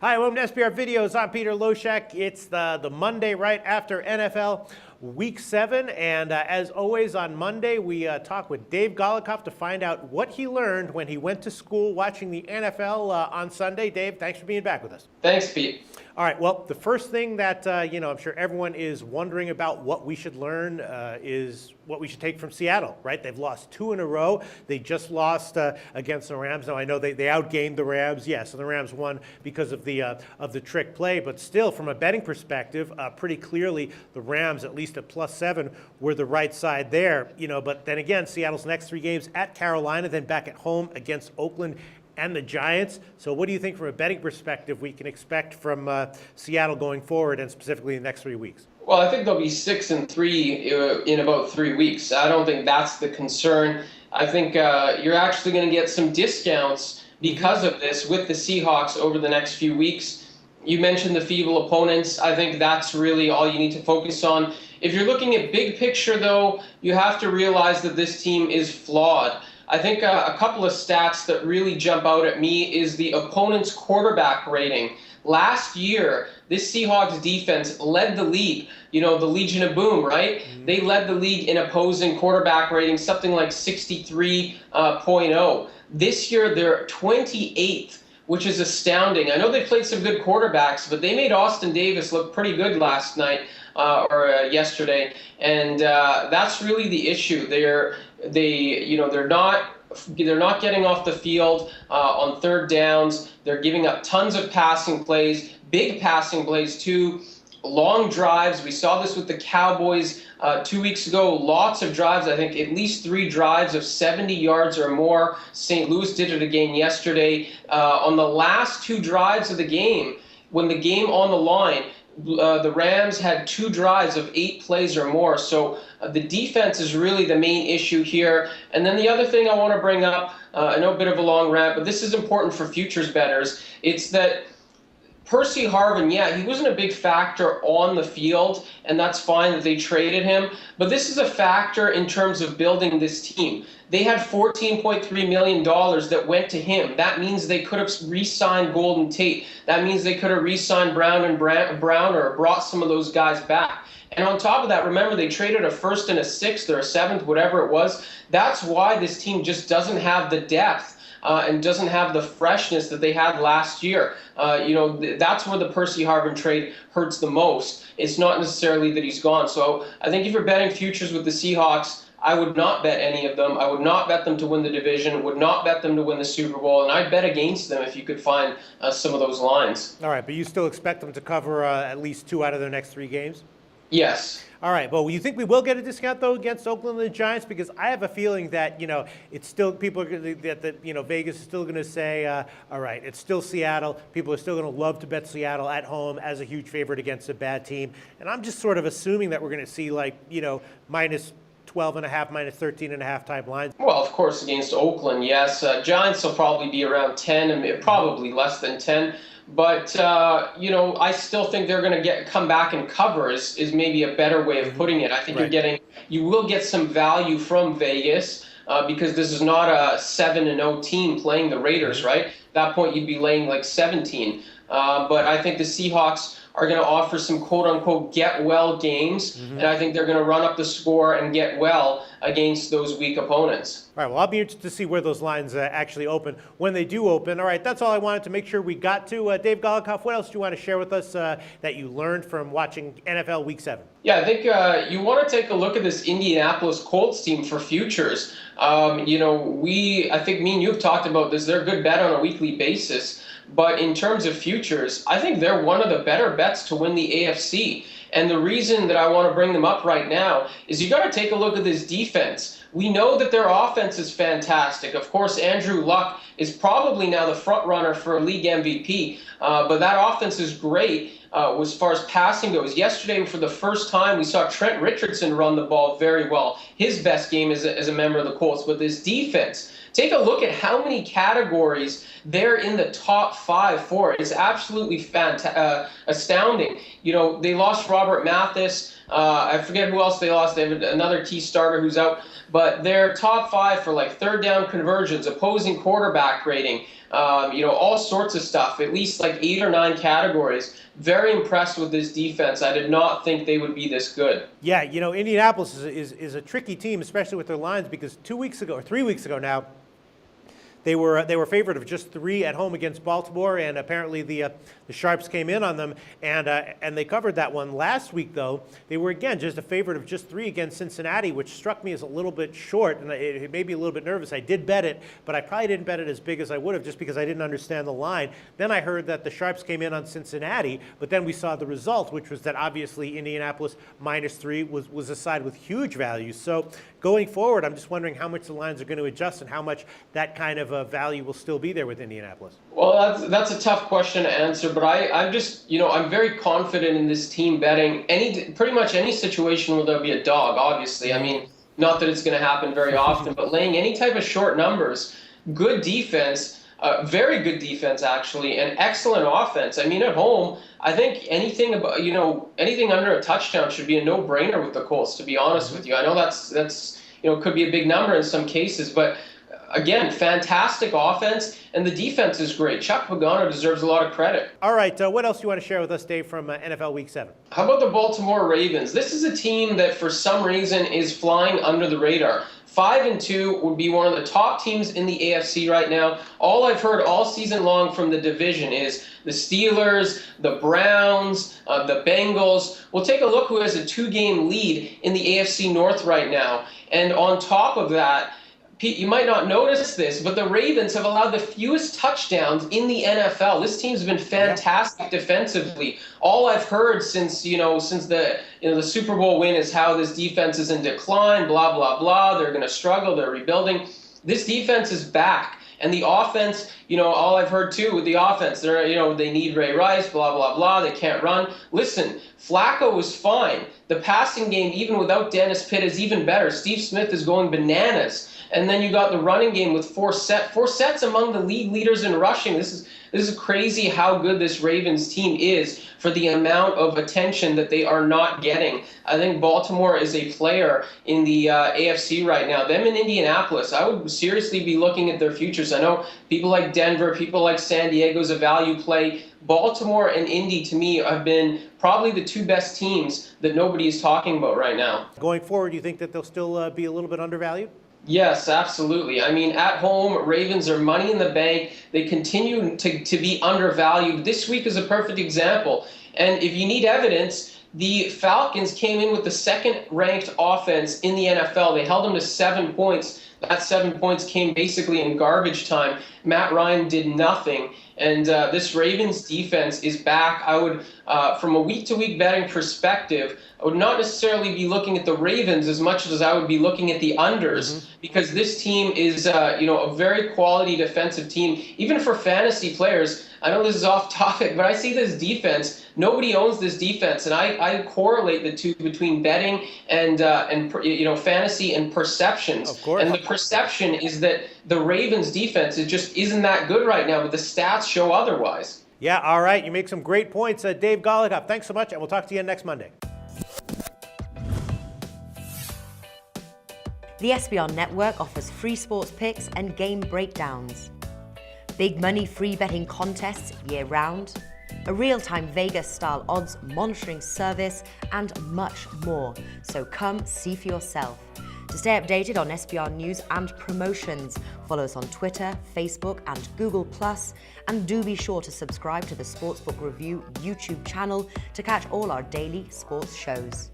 Hi, welcome to SBR Videos. I'm Peter Loshak. It's the Monday right after NFL Week 7, and as always on Monday, we talk with Dave Golokhov to find out what he learned when he went to school watching the NFL on Sunday. Dave, thanks for being back with us. Thanks, Pete. All right, well, the first thing that, I'm sure everyone is wondering about what we should learn is what we should take from Seattle, right? They've lost 2 in a row. They just lost against the Rams. Now, I know they outgained the Rams, yes, and the Rams won because of the trick play, but still, from a betting perspective, pretty clearly the Rams, at least at +7, were the right side there, but then again, Seattle's next 3 games at Carolina, then back at home against Oakland and the Giants. So what do you think from a betting perspective we can expect from Seattle going forward, and specifically the next 3 weeks? Well, I think they'll be 6-3 in about 3 weeks. I don't think that's the concern. I think you're actually going to get some discounts because of this with the Seahawks over the next few weeks. You mentioned the feeble opponents. I think that's really all you need to focus on. If you're looking at big picture, though, you have to realize that this team is flawed. I think a couple of stats that really jump out at me is the opponent's quarterback rating. Last year, this Seahawks defense led the league, the Legion of Boom, right? Mm-hmm. They led the league in opposing quarterback rating, something like 63.0. This year, they're 28th, which is astounding. I know they played some good quarterbacks, but they made Austin Davis look pretty good last night or yesterday, and that's really the issue. They're not getting off the field on third downs. They're giving up tons of passing plays, big passing plays too, long drives. We saw this with the Cowboys 2 weeks ago. Lots of drives. I think at least 3 drives of 70 yards or more. St. Louis did it again yesterday. On the last 2 drives of the game, when the game on the line, the Rams had 2 drives of 8 plays or more. So the defense is really the main issue here. And then the other thing I want to bring up, I know a bit of a long rant, but this is important for futures bettors. It's that Percy Harvin, he wasn't a big factor on the field, and that's fine that they traded him. But this is a factor in terms of building this team. They had $14.3 million that went to him. That means they could have re-signed Golden Tate. That means they could have re-signed Brown or brought some of those guys back. And on top of that, remember, they traded a 1st and a 6th or a 7th, whatever it was. That's why this team just doesn't have the depth and doesn't have the freshness that they had last year. That's where the Percy Harvin trade hurts the most. It's not necessarily that he's gone. So I think if you're betting futures with the Seahawks, I would not bet any of them. I would not bet them to win the division, would not bet them to win the Super Bowl, and I'd bet against them if you could find some of those lines. All right, but you still expect them to cover at least 2 out of their next 3 games? Yes. All right. Well, you think we will get a discount though against Oakland and the Giants? Because I have a feeling that it's still people are Vegas is still going to say, all right, it's still Seattle. People are still going to love to bet Seattle at home as a huge favorite against a bad team. And I'm just sort of assuming that we're going to see minus 12.5, minus 13.5 type lines. Well, of course, against Oakland, yes. Giants will probably be around 10, and probably less than 10. But, I still think they're going to come back and cover is maybe a better way of putting it. I think you will get some value from Vegas because this is not a 7-0 team playing the Raiders, right? At that point, you'd be laying like 17. But I think the Seahawks are going to offer some quote-unquote get-well games, and I think they're going to run up the score and get well against those weak opponents. All right, well, I'll be interested to see where those lines actually open when they do open. All right, that's all I wanted to make sure we got to. Dave Golokhov, what else do you want to share with us that you learned from watching NFL Week 7? Yeah, I think you want to take a look at this Indianapolis Colts team for futures. I think me and you have talked about this. They're a good bet on a weekly basis. But in terms of futures, I think they're one of the better bets to win the AFC. And the reason that I want to bring them up right now is you got to take a look at this defense. We know that their offense is fantastic. Of course, Andrew Luck is probably now the front runner for a league MVP. But that offense is great as far as passing goes. Yesterday, for the first time, we saw Trent Richardson run the ball very well. His best game as a member of the Colts. But this defense, Take a look at how many categories they're in the top 5 for. It's absolutely astounding. You know, they lost Robert Mathis. I forget who else they lost. They have another key starter who's out. But they're top 5 for like third down conversions, opposing quarterback rating, you know, all sorts of stuff, at least like 8 or 9 categories. Very impressed with this defense. I did not think they would be this good. Yeah, you know, Indianapolis is a tricky team, especially with their lines, because 2 weeks ago, or 3 weeks ago now, they were favored of just 3 at home against Baltimore, and apparently the Sharps came in on them, and they covered that one. Last week, though, they were again just a favorite of just 3 against Cincinnati, which struck me as a little bit short, and it made me a little bit nervous. I did bet it, but I probably didn't bet it as big as I would have, just because I didn't understand the line. Then I heard that the Sharps came in on Cincinnati, but then we saw the result, which was that obviously Indianapolis -3 was a side with huge value. So going forward, I'm just wondering how much the lines are going to adjust and how much that kind of value will still be there with Indianapolis. Well, that's a tough question to answer, but I'm just, you know, I'm very confident in this team betting pretty much any situation where there'll be a dog, obviously. I mean, not that it's going to happen very often, but laying any type of short numbers, good defense, very good defense actually, and excellent offense. I mean, at home, I think anything under a touchdown should be a no-brainer with the Colts, to be honest with you. I know that's you know, could be a big number in some cases, but again, fantastic offense, and the defense is great. Chuck Pagano deserves a lot of credit. All right, what else do you want to share with us, Dave, from NFL Week 7? How about the Baltimore Ravens? This is a team that for some reason is flying under the radar. 5-2 would be one of the top teams in the AFC right now. All I've heard all season long from the division is the Steelers, the Browns, the Bengals. We'll take a look who has a 2-game lead in the AFC North right now. And on top of that, Pete, you might not notice this, but the Ravens have allowed the fewest touchdowns in the NFL. This team's been fantastic defensively. All I've heard since the Super Bowl win is how this defense is in decline, blah, blah, blah. They're going to struggle. They're rebuilding. This defense is back. And the offense, you know, all I've heard too with the offense, they need Ray Rice, blah, blah, blah. They can't run. Listen, Flacco was fine. The passing game, even without Dennis Pitt, is even better. Steve Smith is going bananas. And then you got the running game with Forset's among the league leaders in rushing. This is crazy how good this Ravens team is for the amount of attention that they are not getting. I think Baltimore is a player in the AFC right now. Them in Indianapolis, I would seriously be looking at their futures. I know people like Denver, people like San Diego's a value play. Baltimore and Indy, to me, have been probably the 2 best teams that nobody is talking about right now. Going forward, you think that they'll still be a little bit undervalued? Yes, absolutely. I mean, at home, Ravens are money in the bank. They continue to be undervalued. This week is a perfect example. And if you need evidence, the Falcons came in with the 2nd-ranked offense in the NFL. They held them to 7 points. That 7 points came basically in garbage time. Matt Ryan did nothing. And this Ravens defense is back. I would, from a week-to-week betting perspective, I would not necessarily be looking at the Ravens as much as I would be looking at the unders, because this team is, a very quality defensive team. Even for fantasy players, I know this is off topic, but I see this defense. Nobody owns this defense, and I correlate the two between betting and fantasy and perceptions. Of course. And the perception is that the Ravens defense just isn't that good right now, but the stats show otherwise. Yeah, all right. You make some great points. Dave Golokhov, thanks so much, and we'll talk to you next Monday. The SBR Network offers free sports picks and game breakdowns, big money free betting contests year-round, a real-time Vegas-style odds monitoring service, and much more. So come see for yourself. To stay updated on SBR news and promotions, follow us on Twitter, Facebook, and Google+, and do be sure to subscribe to the Sportsbook Review YouTube channel to catch all our daily sports shows.